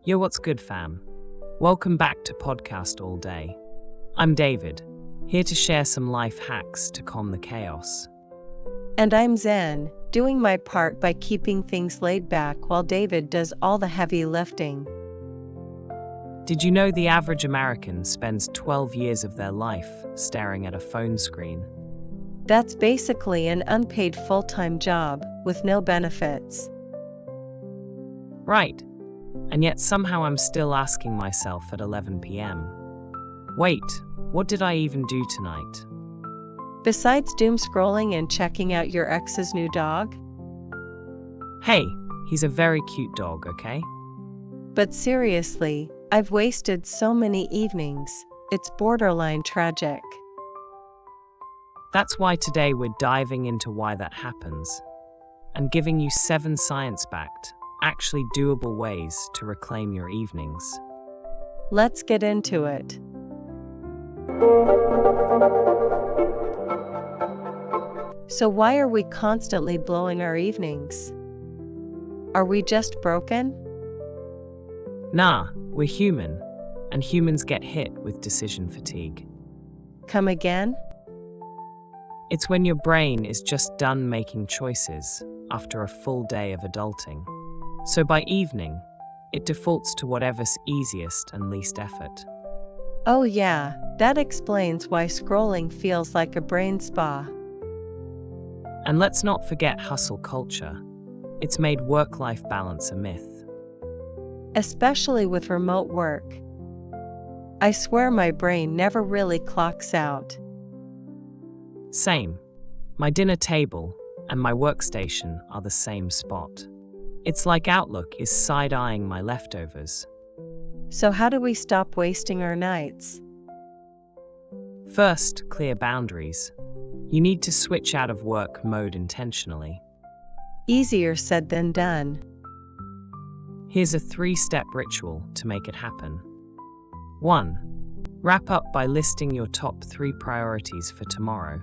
Yo, what's good, fam? Welcome back to Podcast All Day. I'm David, here to share some life hacks to calm the chaos. And I'm Zen, doing my part by keeping things laid back while David does all the heavy lifting. Did you know the average American spends 12 years of their life staring at a phone screen? That's basically an unpaid full-time job with no benefits. Right. And yet somehow I'm still asking myself at 11 p.m. Wait, what did I even do tonight? Besides doom scrolling and checking out your ex's new dog? Hey, he's a very cute dog, okay? But seriously, I've wasted so many evenings, it's borderline tragic. That's why today we're diving into why that happens and giving you 7 science-backed, actually doable ways to reclaim your evenings. Let's get into it. So why are we constantly blowing our evenings? Are we just broken? Nah, we're human, and humans get hit with decision fatigue. Come again? It's when your brain is just done making choices after a full day of adulting. So by evening, it defaults to whatever's easiest and least effort. Oh yeah, that explains why scrolling feels like a brain spa. And let's not forget hustle culture. It's made work-life balance a myth. Especially with remote work. I swear my brain never really clocks out. Same. My dinner table and my workstation are the same spot. It's like Outlook is side-eyeing my leftovers. So how do we stop wasting our nights? First, clear boundaries. You need to switch out of work mode intentionally. Easier said than done. Here's a 3-step ritual to make it happen. 1. Wrap up by listing your top 3 priorities for tomorrow.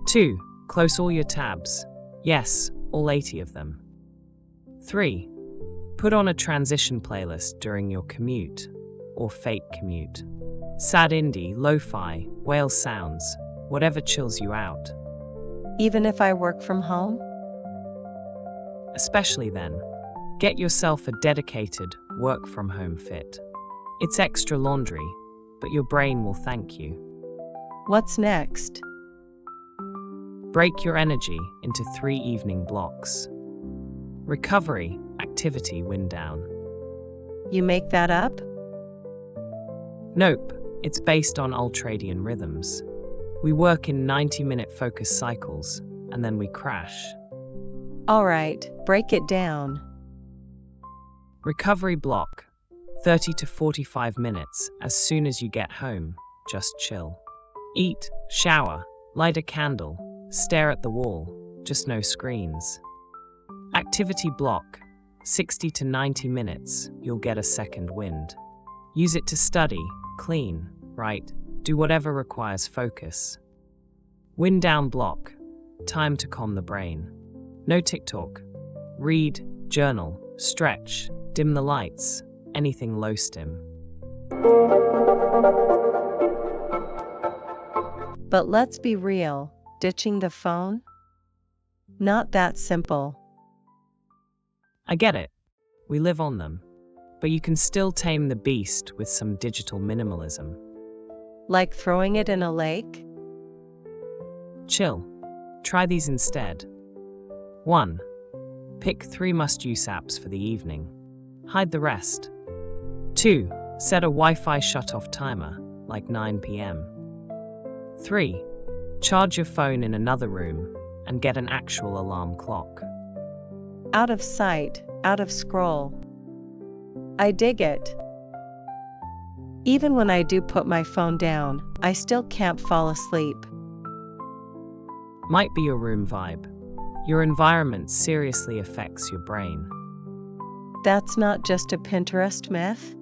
2. Close all your tabs. Yes, all 80 of them. 3. Put on a transition playlist during your commute, or fake commute. Sad indie, lo-fi, whale sounds, whatever chills you out. Even if I work from home? Especially then, get yourself a dedicated work-from-home fit. It's extra laundry, but your brain will thank you. What's next? Break your energy into 3 evening blocks. Recovery, activity, wind down. You make that up? Nope, it's based on ultradian rhythms. We work in 90-minute focus cycles, and then we crash. All right, break it down. Recovery block, 30 to 45 minutes as soon as you get home, just chill. Eat, shower, light a candle, stare at the wall, just no screens. Activity block, 60 to 90 minutes, you'll get a second wind. Use it to study, clean, write, do whatever requires focus. Wind down block, time to calm the brain. No TikTok. Read, journal, stretch, dim the lights, anything low stim. But let's be real, ditching the phone? Not that simple. I get it. We live on them. But you can still tame the beast with some digital minimalism. Like throwing it in a lake? Chill. Try these instead. 1. Pick 3 must-use apps for the evening. Hide the rest. 2. Set a Wi-Fi shut-off timer, like 9 p.m. 3. Charge your phone in another room and get an actual alarm clock. Out of sight, out of scroll. I dig it. Even when I do put my phone down, I still can't fall asleep. Might be your room vibe. Your environment seriously affects your brain. That's not just a Pinterest myth?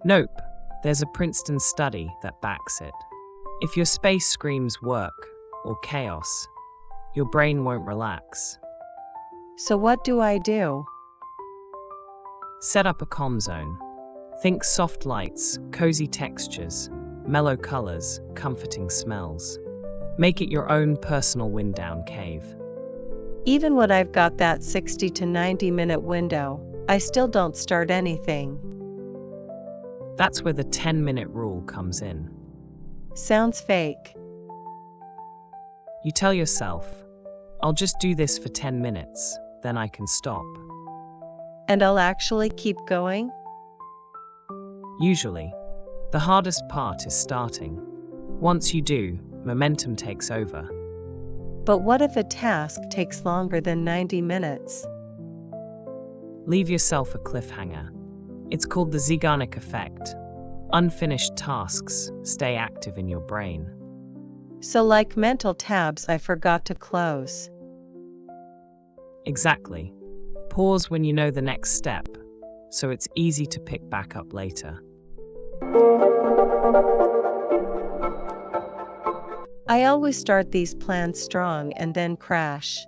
Nope, there's a Princeton study that backs it. If your space screams work or chaos, your brain won't relax. So what do I do? Set up a calm zone. Think soft lights, cozy textures, mellow colors, comforting smells. Make it your own personal wind-down cave. Even when I've got that 60 to 90-minute window, I still don't start anything. That's where the 10-minute rule comes in. Sounds fake. You tell yourself, I'll just do this for 10 minutes, then I can stop. And I'll actually keep going? Usually, the hardest part is starting. Once you do, momentum takes over. But what if a task takes longer than 90 minutes? Leave yourself a cliffhanger. It's called the Zeigarnik effect. Unfinished tasks stay active in your brain. So like mental tabs I forgot to close. Exactly. Pause when you know the next step, so it's easy to pick back up later. I always start these plans strong and then crash.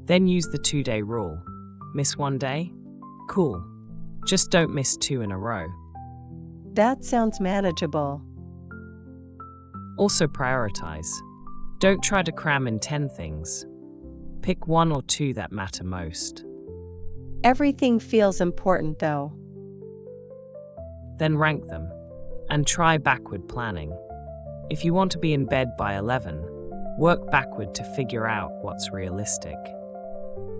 Then use the 2-day rule. Miss one day? Cool. Just don't miss 2 in a row. That sounds manageable. Also prioritize. Don't try to cram in 10 things. Pick 1 or 2 that matter most. Everything feels important though. Then rank them. And try backward planning. If you want to be in bed by 11, work backward to figure out what's realistic.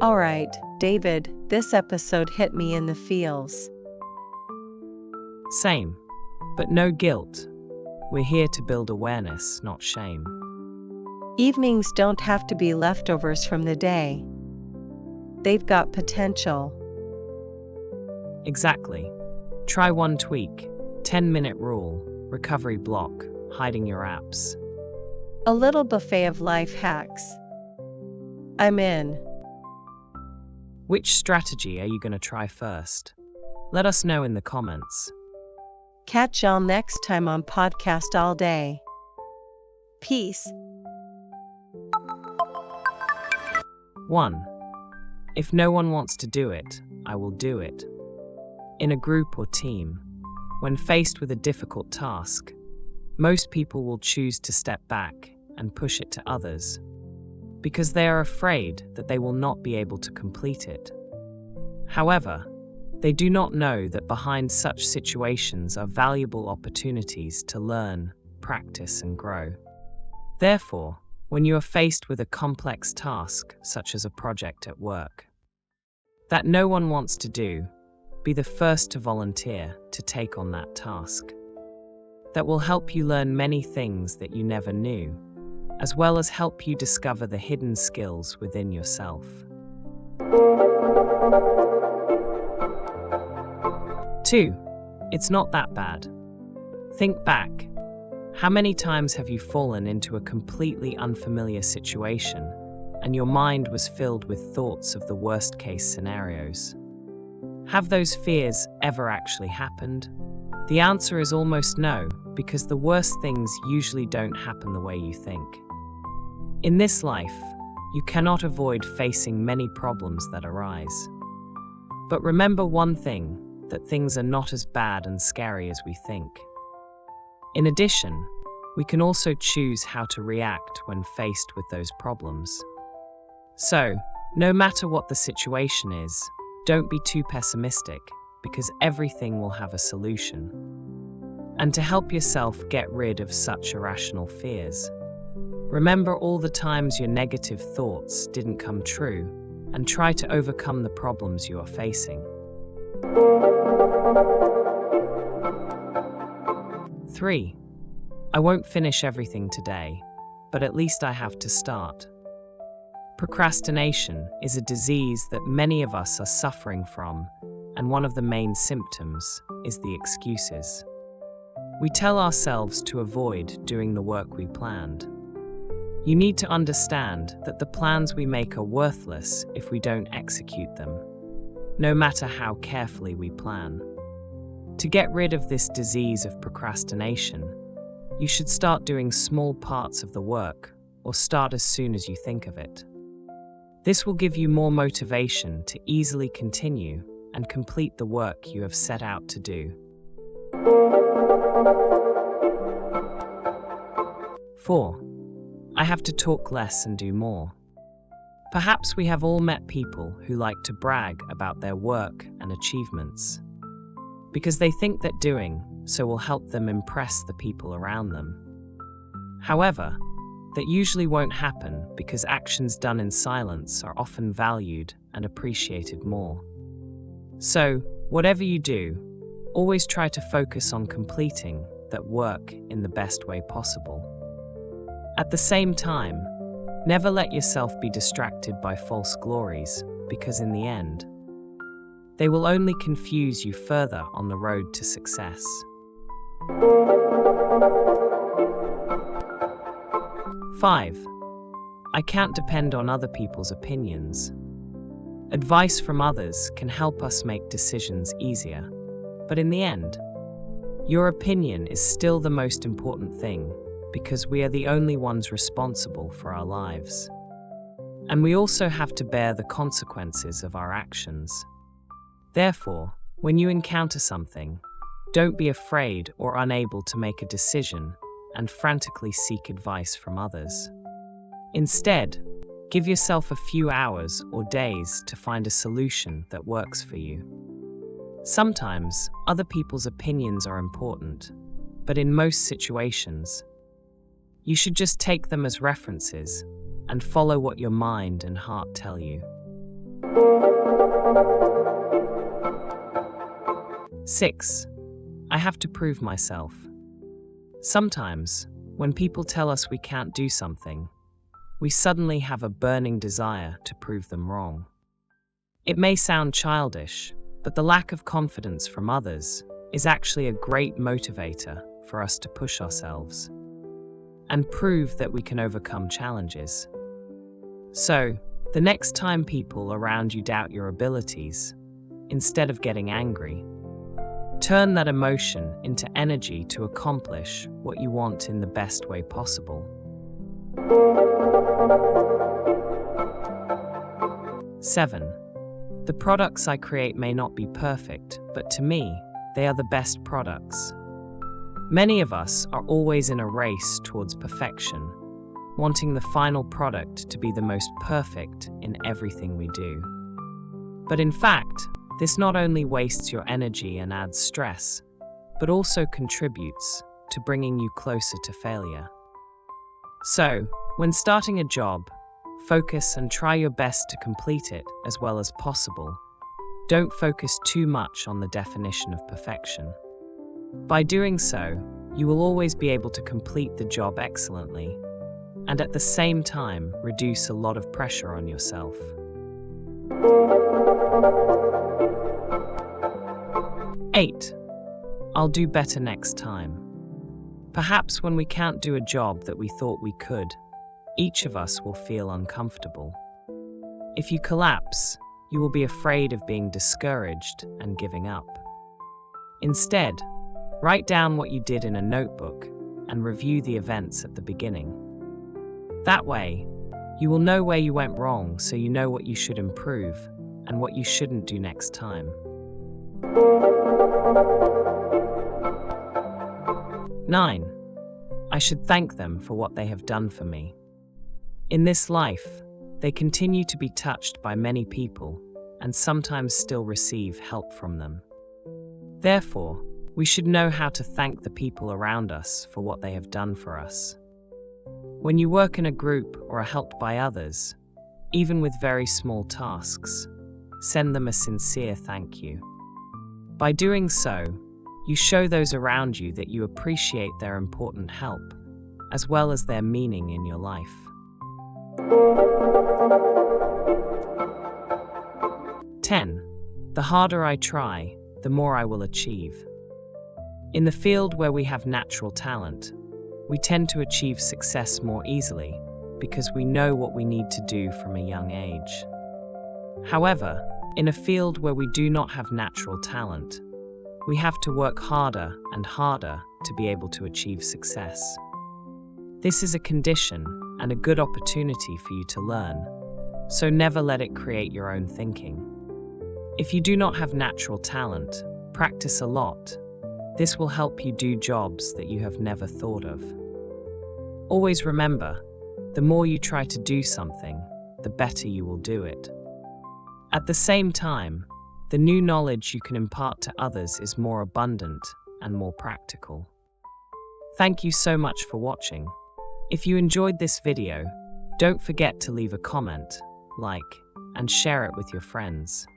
Alright, David, this episode hit me in the feels. Same. But no guilt. We're here to build awareness, not shame. Evenings don't have to be leftovers from the day. They've got potential. Exactly. Try one tweak. 10-minute rule, recovery block, hiding your apps. A little buffet of life hacks. I'm in. Which strategy are you going to try first? Let us know in the comments. Catch y'all next time on Podcast All Day. Peace. 1. If no one wants to do it, I will do it. In a group or team, when faced with a difficult task, most people will choose to step back and push it to others, because they are afraid that they will not be able to complete it. However, they do not know that behind such situations are valuable opportunities to learn, practice, and grow. Therefore, when you are faced with a complex task, such as a project at work, that no one wants to do, be the first to volunteer to take on that task. That will help you learn many things that you never knew, as well as help you discover the hidden skills within yourself. 2. It's not that bad. Think back. How many times have you fallen into a completely unfamiliar situation, and your mind was filled with thoughts of the worst-case scenarios? Have those fears ever actually happened? The answer is almost no, because the worst things usually don't happen the way you think. In this life, you cannot avoid facing many problems that arise. But remember one thing, that things are not as bad and scary as we think. In addition, we can also choose how to react when faced with those problems. So, no matter what the situation is, don't be too pessimistic, because everything will have a solution. And to help yourself get rid of such irrational fears, remember all the times your negative thoughts didn't come true, and try to overcome the problems you are facing. 3. I won't finish everything today, but at least I have to start. Procrastination is a disease that many of us are suffering from, and one of the main symptoms is the excuses. We tell ourselves to avoid doing the work we planned. You need to understand that the plans we make are worthless if we don't execute them, no matter how carefully we plan. To get rid of this disease of procrastination, you should start doing small parts of the work, or start as soon as you think of it. This will give you more motivation to easily continue and complete the work you have set out to do. 4. I have to talk less and do more. Perhaps we have all met people who like to brag about their work and achievements, because they think that doing so will help them impress the people around them. However, that usually won't happen because actions done in silence are often valued and appreciated more. So, whatever you do, always try to focus on completing that work in the best way possible. At the same time, never let yourself be distracted by false glories, because in the end, they will only confuse you further on the road to success. 5. I can't depend on other people's opinions. Advice from others can help us make decisions easier, but in the end, your opinion is still the most important thing, because we are the only ones responsible for our lives. And we also have to bear the consequences of our actions. Therefore, when you encounter something, don't be afraid or unable to make a decision and frantically seek advice from others. Instead, give yourself a few hours or days to find a solution that works for you. Sometimes, other people's opinions are important, but in most situations, you should just take them as references and follow what your mind and heart tell you. 6. I have to prove myself. Sometimes, when people tell us we can't do something, we suddenly have a burning desire to prove them wrong. It may sound childish, but the lack of confidence from others is actually a great motivator for us to push ourselves and prove that we can overcome challenges. So, the next time people around you doubt your abilities, instead of getting angry, turn that emotion into energy to accomplish what you want in the best way possible. 7. The products I create may not be perfect, but to me, they are the best products. Many of us are always in a race towards perfection, wanting the final product to be the most perfect in everything we do. But in fact, this not only wastes your energy and adds stress, but also contributes to bringing you closer to failure. So, when starting a job, focus and try your best to complete it as well as possible. Don't focus too much on the definition of perfection. By doing so, you will always be able to complete the job excellently, and at the same time reduce a lot of pressure on yourself. 8. I'll do better next time. Perhaps when we can't do a job that we thought we could, each of us will feel uncomfortable. If you collapse, you will be afraid of being discouraged and giving up. Instead, write down what you did in a notebook and review the events at the beginning. That way, you will know where you went wrong, so you know what you should improve and what you shouldn't do next time. 9. I should thank them for what they have done for me. In this life, they continue to be touched by many people and sometimes still receive help from them. Therefore, we should know how to thank the people around us for what they have done for us. When you work in a group or are helped by others, even with very small tasks, send them a sincere thank you. By doing so, you show those around you that you appreciate their important help, as well as their meaning in your life. 10. The harder I try, the more I will achieve. In the field where we have natural talent, we tend to achieve success more easily because we know what we need to do from a young age. However, in a field where we do not have natural talent, we have to work harder and harder to be able to achieve success. This is a condition and a good opportunity for you to learn, so never let it create your own thinking. If you do not have natural talent, practice a lot. This will help you do jobs that you have never thought of. Always remember, the more you try to do something, the better you will do it. At the same time, the new knowledge you can impart to others is more abundant and more practical. Thank you so much for watching. If you enjoyed this video, don't forget to leave a comment, like, and share it with your friends.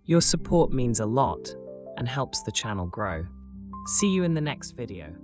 Your support means a lot and helps the channel grow. See you in the next video.